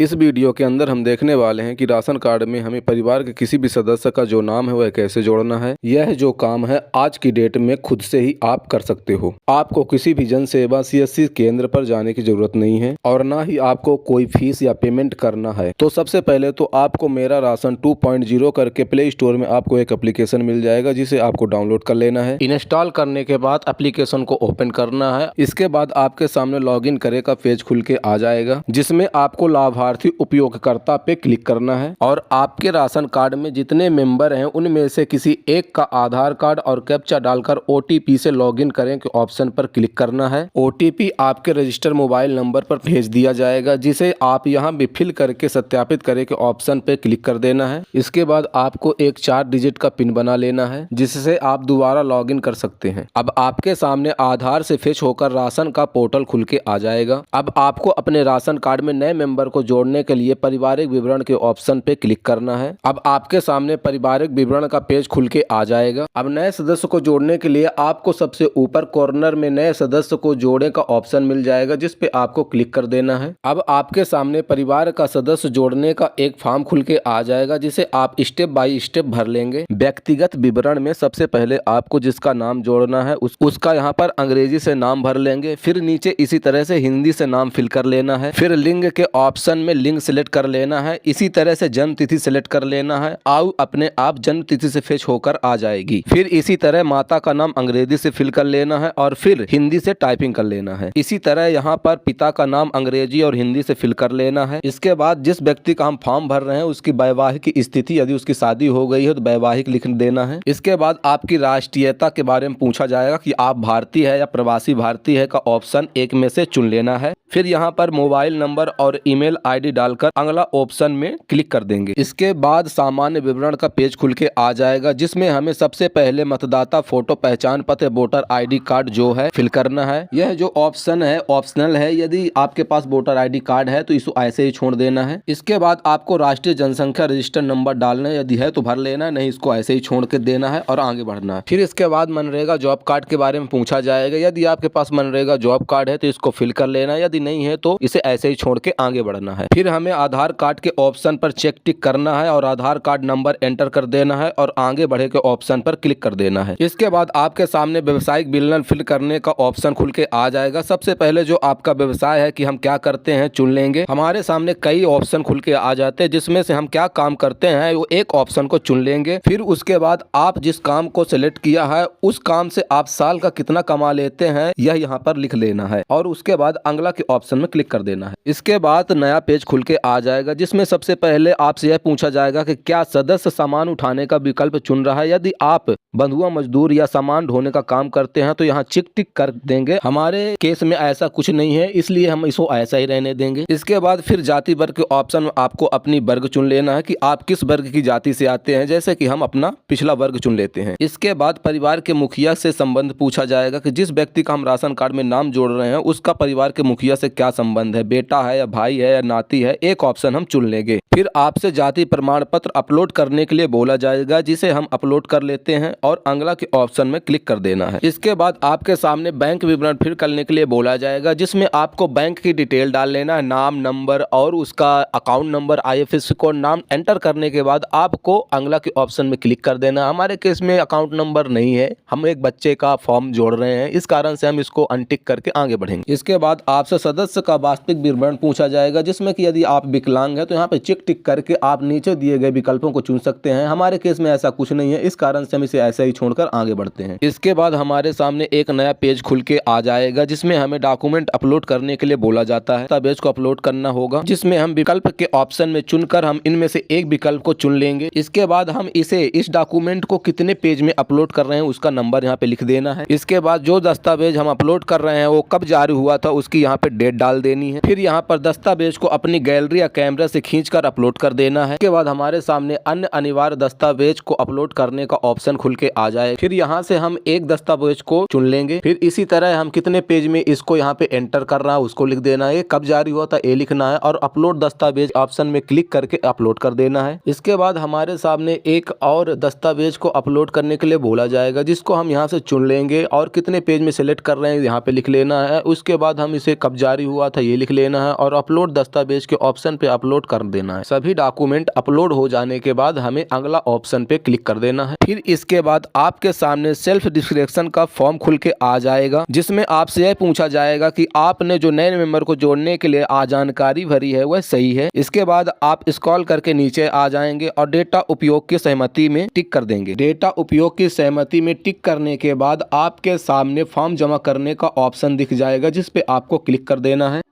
इस वीडियो के अंदर हम देखने वाले हैं कि राशन कार्ड में हमें परिवार के किसी भी सदस्य का जो नाम है वह कैसे जोड़ना है। यह जो काम है आज की डेट में खुद से ही आप कर सकते हो। आपको किसी भी जन सेवा CSC केंद्र पर जाने की जरूरत नहीं है और ना ही आपको कोई फीस या पेमेंट करना है। तो सबसे पहले तो आपको मेरा राशन 2.0 करके प्ले स्टोर में आपको एक एप्लीकेशन मिल जाएगा, जिसे आपको डाउनलोड कर लेना है। इंस्टॉल करने के बाद एप्लीकेशन को ओपन करना है। इसके बाद आपके सामने लॉगिन करे का पेज खुल के आ जाएगा, जिसमें आपको लाभार्थी उपयोगकर्ता पे क्लिक करना है और आपके राशन कार्ड में जितने मेंबर हैं उनमें से किसी एक का आधार कार्ड और कैप्चा डालकर OTP से लॉगिन करें के ऑप्शन पर क्लिक करना है। OTP आपके रजिस्टर मोबाइल नंबर पर भेज दिया जाएगा, जिसे आप यहाँ भी फिल करके सत्यापित करें के ऑप्शन पे क्लिक कर देना है। इसके बाद आपको एक 4 डिजिट का पिन बना लेना है, जिससे आप दोबारा लॉगिन कर सकते हैं। अब आपके सामने आधार से फेच होकर राशन का पोर्टल खुल के आ जाएगा। अब आपको अपने राशन कार्ड में नए मेंबर को जोड़ने के लिए पारिवारिक विवरण के ऑप्शन पे क्लिक करना है। अब आपके सामने पारिवारिक विवरण का पेज खुल के आ जाएगा। अब नए सदस्य को जोड़ने के लिए आपको सबसे ऊपर कॉर्नर में नए सदस्य को जोड़ने का ऑप्शन मिल जाएगा, जिस पे आपको क्लिक कर देना है। अब आपके सामने परिवार का सदस्य जोड़ने का एक फॉर्म खुल के आ जाएगा, जिसे आप स्टेप बाय स्टेप भर लेंगे। व्यक्तिगत विवरण में सबसे पहले आपको जिसका नाम जोड़ना है उसका यहाँ पर अंग्रेजी से नाम भर लेंगे। फिर नीचे इसी तरह से हिंदी से नाम फिल कर लेना है। फिर लिंग के ऑप्शन में लिंग सिलेक्ट कर लेना है। इसी तरह से जन्म तिथि सिलेक्ट कर लेना है। आयु अपने आप जन्म तिथि से फेच होकर आ जाएगी। फिर इसी तरह माता का नाम अंग्रेजी से फिल कर लेना है और फिर हिंदी से टाइपिंग कर लेना है। इसी तरह यहाँ पर पिता का नाम अंग्रेजी और हिंदी से फिल कर लेना है। इसके बाद जिस व्यक्ति का हम फॉर्म भर रहे हैं उसकी वैवाहिक स्थिति, यदि उसकी शादी हो गई है तो वैवाहिक लिख देना है। इसके बाद आपकी राष्ट्रीयता के बारे में पूछा जाएगा कि आप भारतीय है या प्रवासी भारतीय है का ऑप्शन एक में से चुन लेना है। फिर यहाँ पर मोबाइल नंबर और ईमेल ID डालकर अगला ऑप्शन में क्लिक कर देंगे। इसके बाद सामान्य विवरण का पेज खुल के आ जाएगा, जिसमें हमें सबसे पहले मतदाता फोटो, पहचान पत्र, वोटर ID कार्ड जो है फिल करना है। यह जो ऑप्शन है ऑप्शनल है। यदि आपके पास वोटर ID कार्ड है तो इसको ऐसे ही छोड़ देना है। इसके बाद आपको राष्ट्रीय जनसंख्या रजिस्टर नंबर डालना है, यदि है तो भर लेना है, नहीं इसको ऐसे ही छोड़ के देना है और आगे बढ़ना है। फिर इसके बाद मनरेगा जॉब कार्ड के बारे में पूछा जाएगा। यदि आपके पास मनरेगा जॉब कार्ड है तो इसको फिल कर लेना है, यदि नहीं है तो इसे ऐसे ही छोड़ के आगे बढ़ना है। फिर हमें आधार कार्ड के ऑप्शन पर चेक टिक करना है और आधार कार्ड नंबर एंटर कर देना है और आगे बढ़े के ऑप्शन पर क्लिक कर देना है। इसके बाद आपके सामने व्यवसायिक विवरण फिल करने का ऑप्शन खुल के आ जाएगा। सबसे पहले जो आपका व्यवसाय है कि हम क्या करते हैं चुन लेंगे। हमारे सामने कई ऑप्शन खुल के आ जाते हैं, जिसमें से हम क्या काम करते हैं वो एक ऑप्शन को चुन लेंगे। फिर उसके बाद आप जिस काम को सिलेक्ट किया है उस काम से आप साल का कितना कमा लेते हैं यह यहाँ पर लिख लेना है और उसके बाद अगला के ऑप्शन में क्लिक कर देना है। इसके बाद नया पेज खुल के आ जाएगा, जिसमें सबसे पहले आपसे यह पूछा जाएगा कि क्या सदस्य सामान उठाने का विकल्प चुन रहा है। यदि आप बंधुआ मजदूर या सामान ढोने का काम करते हैं तो यहाँ चिक टिक कर देंगे। हमारे केस में ऐसा कुछ नहीं है, इसलिए हम इसको ऐसा ही रहने देंगे। इसके बाद फिर जाति वर्ग के ऑप्शन में आपको अपनी वर्ग चुन लेना है कि आप किस वर्ग की जाति से आते हैं, जैसे कि हम अपना पिछला वर्ग चुन लेते हैं। इसके बाद परिवार के मुखिया से संबंध पूछा जाएगा कि जिस व्यक्ति का हम राशन कार्ड में नाम जोड़ रहे हैं उसका परिवार के मुखिया से क्या संबंध है, बेटा है या भाई है या नाती है, एक ऑप्शन हम चुन लेंगे। फिर आपसे जाति प्रमाण पत्र अपलोड करने के लिए बोला जाएगा, जिसे हम अपलोड कर लेते हैं और अगला के ऑप्शन में क्लिक कर देना है। इसके बाद आपके सामने बैंक विवरण फिल करने के लिए बोला जाएगा, जिसमें आपको बैंक की डिटेल डाल लेना है, नाम, नंबर और उसका अकाउंट नंबर, IFSC कोड, नाम एंटर करने के बाद आपको अगला के ऑप्शन में क्लिक कर देना। हमारे केस में अकाउंट नंबर नहीं है, हम एक बच्चे का फॉर्म जोड़ रहे हैं, इस कारण से हम इसको अनटिक करके आगे बढ़ेंगे। इसके बाद आपसे सदस्य का वास्तविक विवरण पूछा जाएगा, जिसमें कि यदि आप विकलांग है तो यहाँ पे चेक टिक करके आप नीचे दिए गए विकल्पों को चुन सकते हैं। हमारे केस में ऐसा कुछ नहीं है, इस कारण से हम इसे ऐसे ही छोड़कर आगे बढ़ते हैं। इसके बाद हमारे सामने एक नया पेज खुल के आ जाएगा, जिसमें हमें डॉक्यूमेंट अपलोड करने के लिए बोला जाता है। पेज को अपलोड करना होगा, जिसमें हम विकल्प के ऑप्शन में चुनकर हम इनमें से एक विकल्प को चुन लेंगे। इसके बाद हम इस डॉक्यूमेंट को कितने पेज में अपलोड कर रहे हैं उसका नंबर यहाँ पे लिख देना है। इसके बाद जो दस्तावेज हम अपलोड कर रहे हैं वो कब जारी हुआ था उसकी यहाँ पे डेट डाल देनी है। फिर यहाँ पर दस्तावेज को अपनी गैलरी या कैमरा से खींचकर अपलोड कर देना है। इसके बाद हमारे सामने अन्य अनिवार्य दस्तावेज को अपलोड करने का ऑप्शन खुल के आ जाए। फिर यहाँ से हम एक दस्तावेज को चुन लेंगे। फिर इसी तरह हम कितने पेज में इसको यहाँ पे एंटर करना है उसको लिख देना है, कब जारी हुआ था ये लिखना है और अपलोड दस्तावेज ऑप्शन में क्लिक करके अपलोड कर देना है। इसके बाद हमारे सामने एक और दस्तावेज को अपलोड करने के लिए बोला जाएगा, जिसको हम यहाँ से चुन लेंगे और कितने पेज में सिलेक्ट कर रहे हैं यहाँ पे लिख लेना है। उसके बाद हम इसे कब जारी हुआ था ये लिख लेना है और अपलोड दस्तावेज के ऑप्शन पे अपलोड कर देना है। सभी डॉक्यूमेंट अपलोड हो जाने के बाद हमें अगला ऑप्शन पे क्लिक कर देना है। फिर इसके बाद आपके सामने सेल्फ डिस्क्रिप्शन का फॉर्म खुल के आ जाएगा, जिसमें आपसे यह पूछा जाएगा कि आपने जो नए मेंबर को जोड़ने के लिए जानकारी भरी है वह सही है। इसके बाद आप स्क्रॉल करके नीचे आ जाएंगे और डेटा उपयोग की सहमति में टिक कर देंगे। डेटा उपयोग की सहमति में टिक करने के बाद आपके सामने फॉर्म जमा करने का ऑप्शन दिख जाएगा, जिस पे आपको क्लिक कर देना है।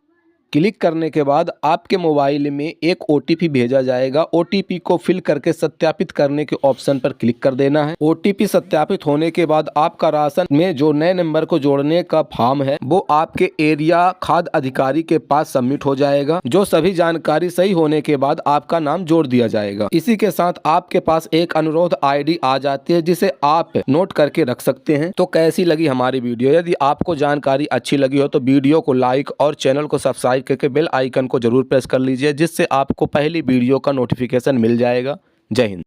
क्लिक करने के बाद आपके मोबाइल में एक OTP भेजा जाएगा। OTP को फिल करके सत्यापित करने के ऑप्शन पर क्लिक कर देना है। OTP सत्यापित होने के बाद आपका राशन में जो नए नंबर को जोड़ने का फॉर्म है वो आपके एरिया खाद्य अधिकारी के पास सबमिट हो जाएगा। जो सभी जानकारी सही होने के बाद आपका नाम जोड़ दिया जाएगा। इसी के साथ आपके पास एक अनुरोध ID आ जाती है, जिसे आप नोट करके रख सकते हैं। तो कैसी लगी हमारी वीडियो? यदि आपको जानकारी अच्छी लगी हो तो वीडियो को लाइक और चैनल को सब्सक्राइब करके बेल आइकन को जरूर प्रेस कर लीजिए, जिससे आपको पहली वीडियो का नोटिफिकेशन मिल जाएगा। जय हिंद।